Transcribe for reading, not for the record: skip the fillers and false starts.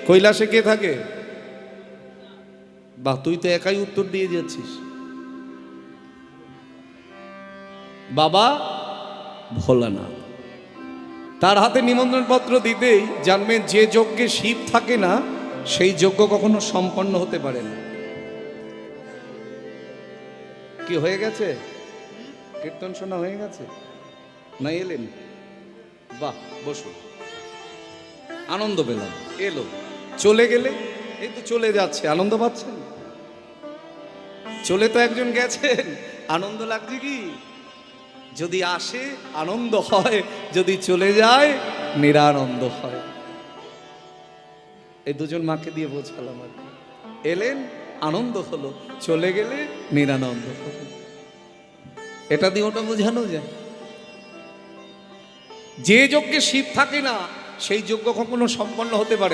কৈলাসে কে থাকে? বাহ, তুই তো একাই উত্তর দিয়ে যাচ্ছিস। বাবা ভোলানাথ। তার হাতে নিমন্ত্রণ পত্র দিতেই জানবেন যে যজ্ঞে শিব থাকে না সেই যজ্ঞ কখনো সম্পন্ন হতে পারে না। কি হয়ে গেছে? কীর্তন শোনা হয়ে গেছে না? এলেন? বাহ, বসুন। আনন্দ পেলাম। এলো, চলে গেলে, এই তো চলে যাচ্ছে, আনন্দ পাচ্ছেন? চলে তো একজন গেছেন, আনন্দ লাগছে কি? যদি আসে আনন্দ হয়, যদি চলে যায় নিরানন্দ হয়। এই দুজন মাকে দিয়ে বোঝালাম আর কি। এলেন আনন্দ হলো, চলে গেলে নিরানন্দ হলো। এটা দিয়ে ওটা বোঝানো যায়। যে যজ্ঞে শিব থাকে না সেই যজ্ঞ কখনো সম্পন্ন হতে পারে